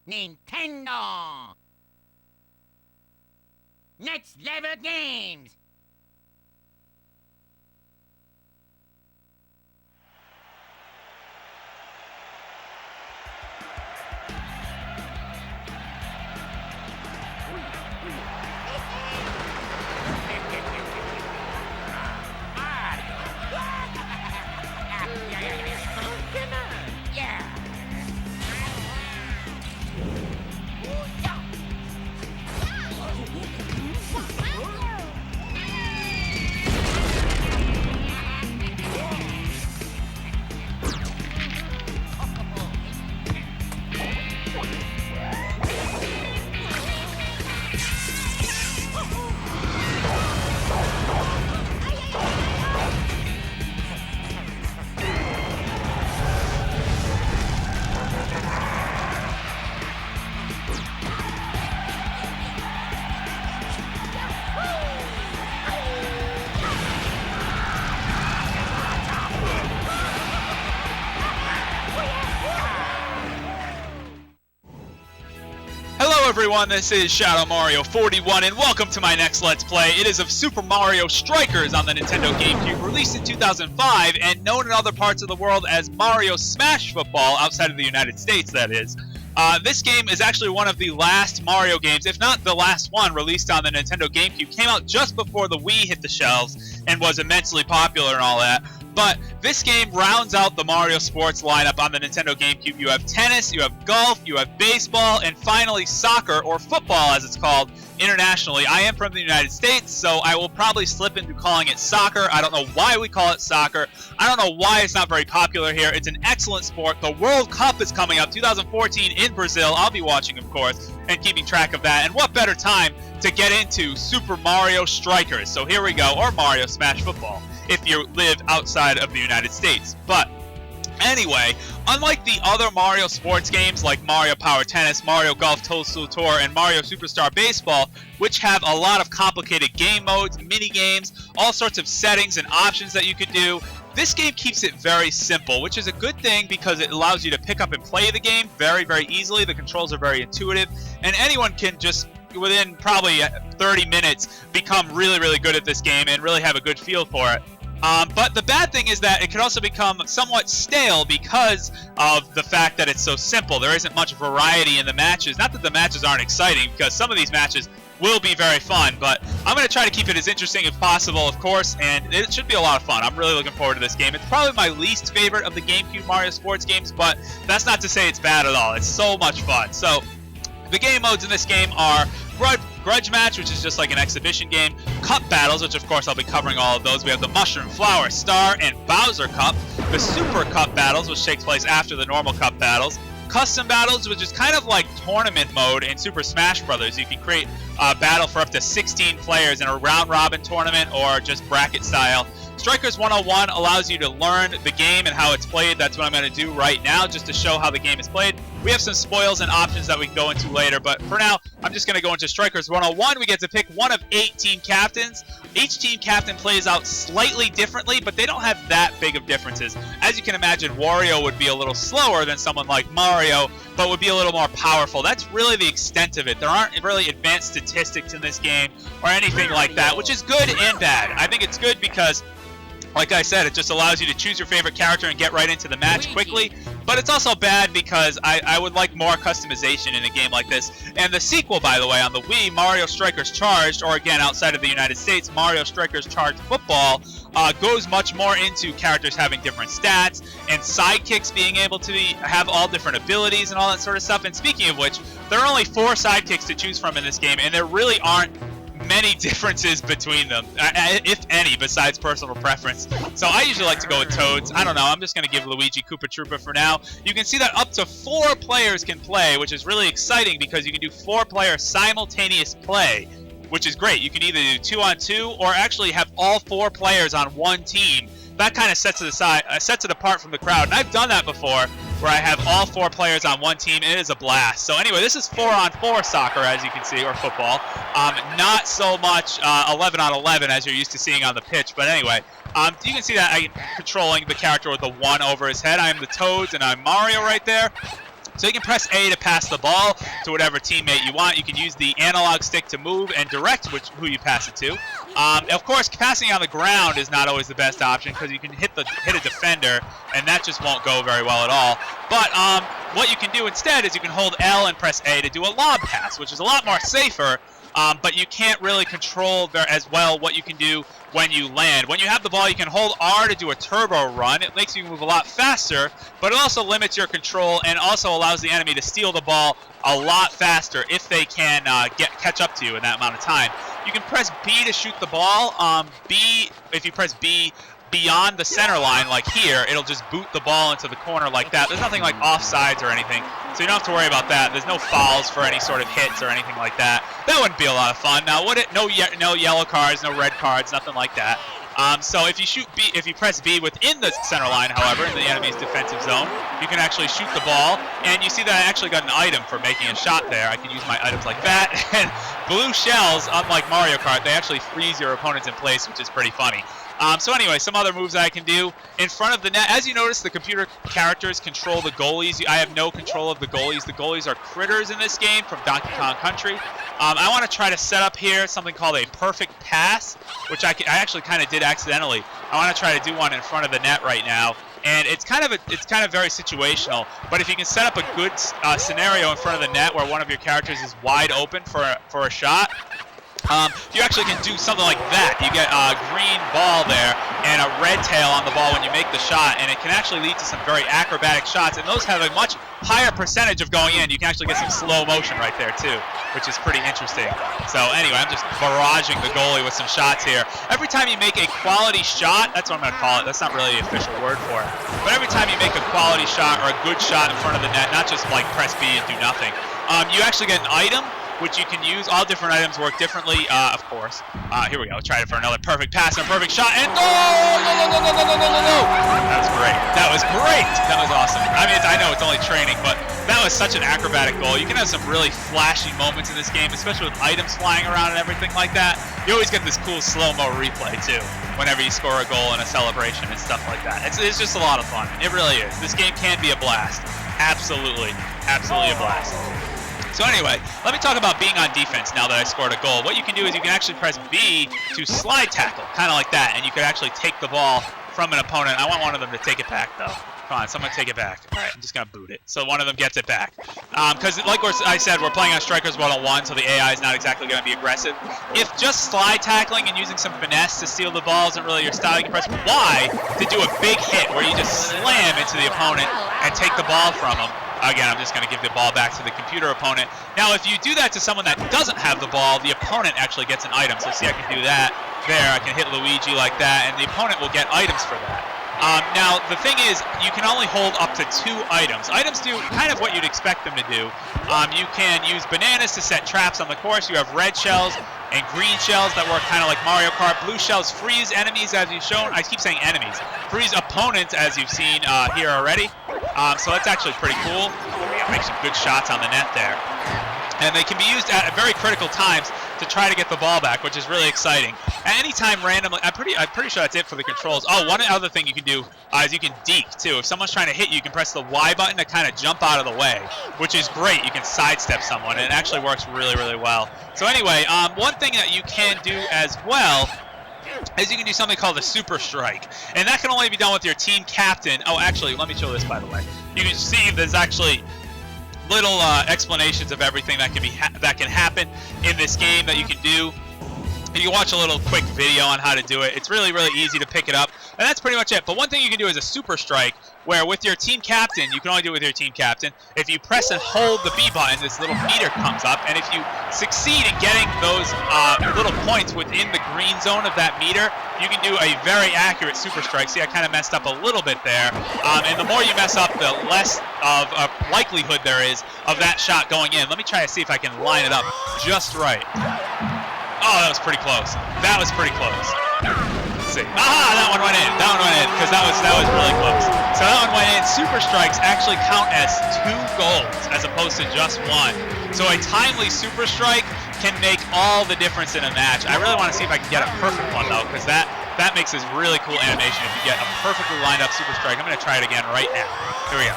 Nintendo! Next level games! Hello everyone, this is ShadowMario41 and welcome to my next Let's Play. It is of Super Mario Strikers on the Nintendo Gamecube, released in 2005 and known in other parts of the world as Mario Smash Football, outside of the United States that is. This game is actually one of the last Mario games, if not the last one, released on the Nintendo Gamecube. Came out just before the Wii hit the shelves and was immensely popular and all that. But this game rounds out the Mario Sports lineup on the Nintendo Gamecube. You have tennis, you have golf, you have baseball, and finally soccer, or football as it's called internationally. I am from the United States, so I will probably slip into calling it soccer. I don't know why we call it soccer. I don't know why it's not very popular here. It's an excellent sport. The World Cup is coming up, 2014 in Brazil. I'll be watching, of course, and keeping track of that. And what better time to get into Super Mario Strikers? So here we go, or Mario Smash Football, if you live outside of the United States. But anyway, unlike the other Mario sports games like Mario Power Tennis, Mario Golf Toadstool Tour, and Mario Superstar Baseball, which have a lot of complicated game modes, mini games, all sorts of settings and options that you could do, this game keeps it very simple, which is a good thing because it allows you to pick up and play the game very, very easily. The controls are very intuitive, and anyone can just, within probably 30 minutes, become really, really good at this game and really have a good feel for it. But the bad thing is that it can also become somewhat stale because of the fact that it's so simple. There isn't much variety in the matches. Not that the matches aren't exciting, because some of these matches will be very fun, but I'm going to try to keep it as interesting as possible, of course, and it should be a lot of fun. I'm really looking forward to this game. It's probably my least favorite of the GameCube Mario sports games, but that's not to say it's bad at all. It's so much fun. So the game modes in this game are Grudge Match, which is just like an exhibition game, Cup Battles, which of course I'll be covering all of those. We have the Mushroom, Flower, Star, and Bowser Cup, the Super Cup Battles, which takes place after the normal Cup Battles, Custom Battles, which is kind of like tournament mode in Super Smash Bros. You can create a battle for up to 16 players in a round-robin tournament or just bracket style. Strikers 101 allows you to learn the game and how it's played. That's what I'm going to do right now, just to show how the game is played. We have some spoils and options that we can go into later, but for now, I'm just going to go into Strikers 101. We get to pick one of 8 team captains. Each team captain plays out slightly differently, but they don't have that big of differences. As you can imagine, Wario would be a little slower than someone like Mario, but would be a little more powerful. That's really the extent of it. There aren't really advanced statistics in this game or anything like that, which is good and bad. I think it's good because, like I said, it just allows you to choose your favorite character and get right into the match quickly. But it's also bad because I would like more customization in a game like this. And the sequel, by the way, on the Wii, Mario Strikers Charged, or again, outside of the United States, Mario Strikers Charged Football, goes much more into characters having different stats and sidekicks being able to have all different abilities and all that sort of stuff. And speaking of which, there are only 4 sidekicks to choose from in this game, and there really aren't many differences between them, if any, besides personal preference. So I usually like to go with Toads. I don't know, I'm just going to give Luigi Koopa Troopa for now. You can see that up to 4 players can play, which is really exciting because you can do 4-player simultaneous play, which is great. You can either do 2-on-2 or actually have all 4 players on one team. That kind of sets it apart from the crowd. And I've done that before, where I have all 4 players on one team, and it is a blast. So anyway, this is 4-on-4 soccer, as you can see, or football. Not so much 11-on-11 as you're used to seeing on the pitch. But anyway, you can see that I'm controlling the character with the 1 over his head. I am the Toads, and I'm Mario right there. So you can press A to pass the ball to whatever teammate you want. You can use the analog stick to move and direct who you pass it to. Of course, passing on the ground is not always the best option because you can hit a defender, and that just won't go very well at all. But what you can do instead is you can hold L and press A to do a lob pass, which is a lot more safer. But you can't really control as well what you can do when you land. When you have the ball, you can hold R to do a turbo run. It makes you move a lot faster, but it also limits your control and also allows the enemy to steal the ball a lot faster if they can catch up to you in that amount of time. You can press B to shoot the ball. If you press B beyond the center line, like here, it'll just boot the ball into the corner like that. There's nothing like offsides or anything, so you don't have to worry about that. There's no fouls for any sort of hits or anything like that. That wouldn't be a lot of fun. Now, no yellow cards, no red cards, nothing like that. So if you press B within the center line, however, in the enemy's defensive zone, you can actually shoot the ball. And you see that I actually got an item for making a shot there. I can use my items like that. And blue shells, unlike Mario Kart, they actually freeze your opponents in place, which is pretty funny. So anyway, some other moves I can do. In front of the net, as you notice, the computer characters control the goalies. I have no control of the goalies. The goalies are critters in this game from Donkey Kong Country. I want to try to set up here something called a perfect pass, which I actually kind of did accidentally. I want to try to do one in front of the net right now. And it's kind of very situational. But if you can set up a good scenario in front of the net where one of your characters is wide open for a shot, you actually can do something like that. You get a green ball there and a red tail on the ball when you make the shot, and it can actually lead to some very acrobatic shots, and those have a much higher percentage of going in. You can actually get some slow motion right there too, which is pretty interesting. So anyway, I'm just barraging the goalie with some shots here. Every time you make a quality shot, that's what I'm going to call it. That's not really the official word for it. But every time you make a quality shot or a good shot in front of the net, not just like press B and do nothing, you actually get an item which you can use. All different items work differently, of course. Here we go. Try it for another perfect pass and a perfect shot. And no! That was great. That was great. That was awesome. I mean, I know it's only training, but that was such an acrobatic goal. You can have some really flashy moments in this game, especially with items flying around and everything like that. You always get this cool slow-mo replay, too, whenever you score a goal in a celebration and stuff like that. It's just a lot of fun. It really is. This game can be a blast. Absolutely. Absolutely a blast. So anyway, let me talk about being on defense now that I scored a goal. What you can do is you can actually press B to slide tackle, kind of like that, and you can actually take the ball from an opponent. I want one of them to take it back, though. Come on, someone take it back. All right, I'm just going to boot it. So one of them gets it back. Because like I said, we're playing on Strikers 101, so the AI is not exactly going to be aggressive. If just slide tackling and using some finesse to steal the ball isn't really your style, you can press Y to do a big hit where you just slam into the opponent and take the ball from them. Again, I'm just going to give the ball back to the computer opponent. Now, if you do that to someone that doesn't have the ball, the opponent actually gets an item. So see, I can do that there. I can hit Luigi like that, and the opponent will get items for that. Now, the thing is, you can only hold up to 2 items. Items do kind of what you'd expect them to do. You can use bananas to set traps on the course. You have red shells and green shells that work kind of like Mario Kart. Blue shells freeze enemies, as you've shown. I keep saying enemies. Freeze opponents, as you've seen here already. So that's actually pretty cool. Make some good shots on the net there. And they can be used at very critical times to try to get the ball back, which is really exciting. At any time randomly, I'm pretty sure that's it for the controls. Oh, one other thing you can do is you can deke too. If someone's trying to hit you, you can press the Y button to kind of jump out of the way, which is great. You can sidestep someone, and it actually works really, really well. So anyway, one thing that you can do as well is you can do something called a super strike, and that can only be done with your team captain. Oh, actually, let me show this, by the way. You can see there's actually little explanations of everything that can happen in this game that you can do. You can watch a little quick video on how to do it. It's really, really easy to pick it up, and that's pretty much it. But one thing you can do is a super strike, where with your team captain, you can only do it with your team captain. If you press and hold the B button, this little meter comes up, and if you succeed in getting those little points within the green zone of that meter, you can do a very accurate super strike. See, I kind of messed up a little bit there, and the more you mess up, the less of a likelihood there is of that shot going in. Let me try to see if I can line it up just right. Oh, that was pretty close. That was pretty close. Let's see. Aha, that one went in. That one went in, because that was really close. So that one went in. Super strikes actually count as 2 goals as opposed to just 1. So a timely super strike can make all the difference in a match. I really want to see if I can get a perfect one, though, because that makes this really cool animation if you get a perfectly lined up super strike. I'm going to try it again right now. Here we go.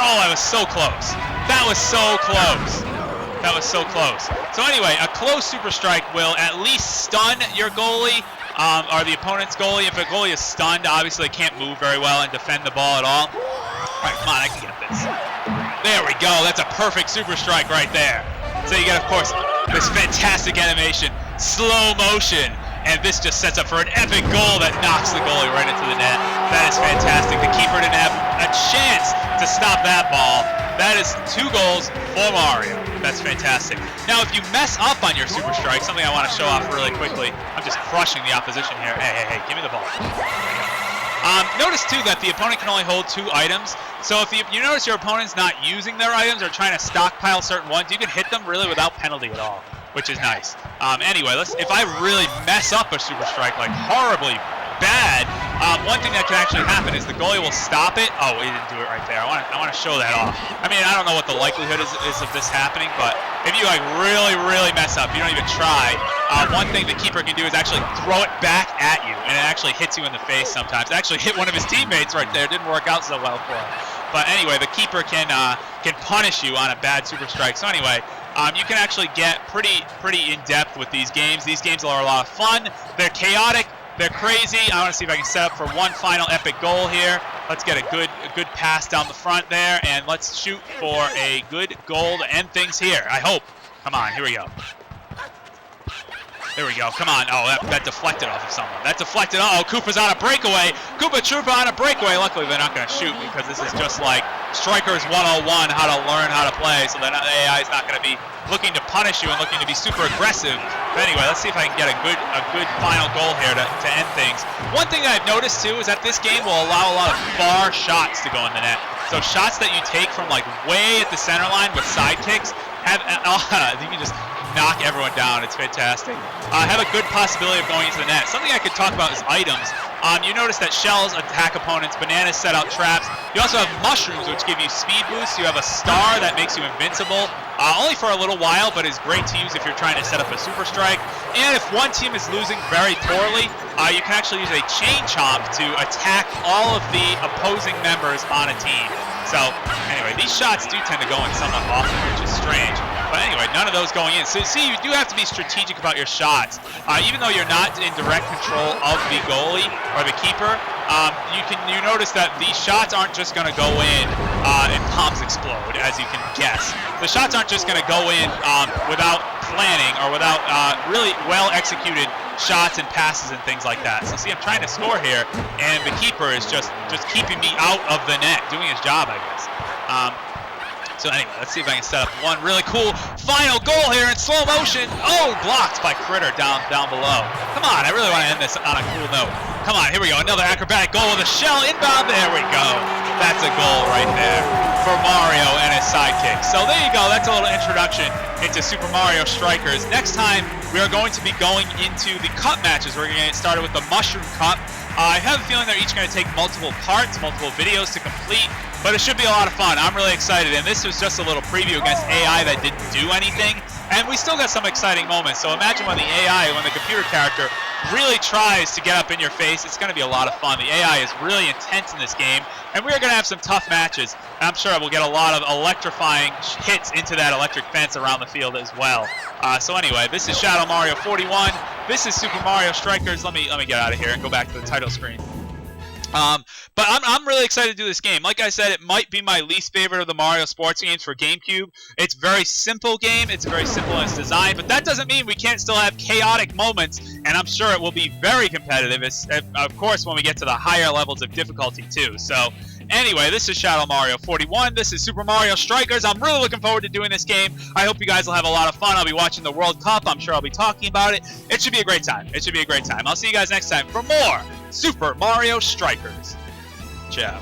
Oh, that was so close. That was so close. That was so close. So anyway, a close super strike will at least stun your goalie, or the opponent's goalie. If a goalie is stunned, obviously they can't move very well and defend the ball at all. All right, come on, I can get this. There we go. That's a perfect super strike right there. So you get, of course, this fantastic animation, slow motion, and this just sets up for an epic goal that knocks the goalie right into the net. That is fantastic. The keeper didn't have a chance to stop that ball. That is 2 goals for Mario. That's fantastic. Now, if you mess up on your super strike, something I want to show off really quickly. I'm just crushing the opposition here. Hey, give me the ball. Notice, too, that the opponent can only hold 2 items. So if you notice your opponent's not using their items or trying to stockpile certain ones, you can hit them really without penalty at all, which is nice. Anyway, if I really mess up a super strike, like horribly bad, one thing that can actually happen is the goalie will stop it. Oh, he didn't do it right there. I want to show that off. I mean, I don't know what the likelihood is of this happening, but if you like really mess up, you don't even try, one thing the keeper can do is actually throw it back at you, and it actually hits you in the face sometimes. It actually hit one of his teammates right there. It didn't work out so well for him. But anyway, the keeper can punish you on a bad super strike. So anyway, you can actually get pretty in depth with these games. These games are a lot of fun. They're chaotic. They're crazy. I want to see if I can set up for one final epic goal here. Let's get a good pass down the front there, and let's shoot for a good goal to end things here. I hope. Come on, here we go. There we go. Come on. Oh, that deflected off of someone. That deflected. Uh-oh, Koopa's on a breakaway. Koopa Troopa on a breakaway. Luckily, they're not going to shoot because this is just like Strikers 101, how to learn how to play. So the AI is not going to be looking to punish you and looking to be super aggressive. But anyway, let's see if I can get a good final goal here to end things. One thing that I've noticed, too, is that this game will allow a lot of far shots to go in the net. So shots that you take from like way at the center line with side kicks you can just knock everyone down. It's fantastic. Have a good possibility of going into the net. Something I could talk about is items. You notice that shells attack opponents, bananas set out traps. You also have mushrooms, which give you speed boosts. You have a star that makes you invincible, only for a little while, but is great to use if you're trying to set up a super strike. And if one team is losing very poorly, you can actually use a chain chomp to attack all of the opposing members on a team. So anyway, these shots do tend to go in somewhat often, which is strange. But anyway, none of those going in. So see, you do have to be strategic about your shots. Even though you're not in direct control of the goalie or the keeper, you notice that these shots aren't just going to go in and palms explode, as you can guess. The shots aren't just going to go in without planning or without really well executed shots and passes and things like that. So see, I'm trying to score here, and the keeper is just keeping me out of the net, doing his job, I guess. So anyway, let's see if I can set up one really cool final goal here in slow motion. Oh, blocked by Critter down below. Come on, I really want to end this on a cool note. Come on, here we go. Another acrobatic goal with a shell inbound. There we go. That's a goal right there for Mario and his sidekick. So there you go. That's a little introduction into Super Mario Strikers. Next time, we are going to be going into the cup matches. We're going to get started with the Mushroom Cup. I have a feeling they're each going to take multiple parts, multiple videos to complete, but it should be a lot of fun. I'm really excited, and this was just a little preview against AI that didn't do anything, and we still got some exciting moments. So imagine when the AI, when the computer character really tries to get up in your face, it's going to be a lot of fun. The AI is really intense in this game, and we're going to have some tough matches. I'm sure we'll get a lot of electrifying hits into that electric fence around the field as well. So anyway, this is Shadow Mario 41. This is Super Mario Strikers. Let me get out of here and go back to the title screen. But I'm really excited to do this game. Like I said, it might be my least favorite of the Mario sports games for GameCube. It's a very simple game. It's very simple in its design, but that doesn't mean we can't still have chaotic moments, and I'm sure it will be very competitive, of course, when we get to the higher levels of difficulty, too. So anyway, this is Shadow Mario 41. This is Super Mario Strikers. I'm really looking forward to doing this game. I hope you guys will have a lot of fun. I'll be watching the World Cup. I'm sure I'll be talking about it. It should be a great time. It should be a great time. I'll see you guys next time for more Super Mario Strikers. Ciao.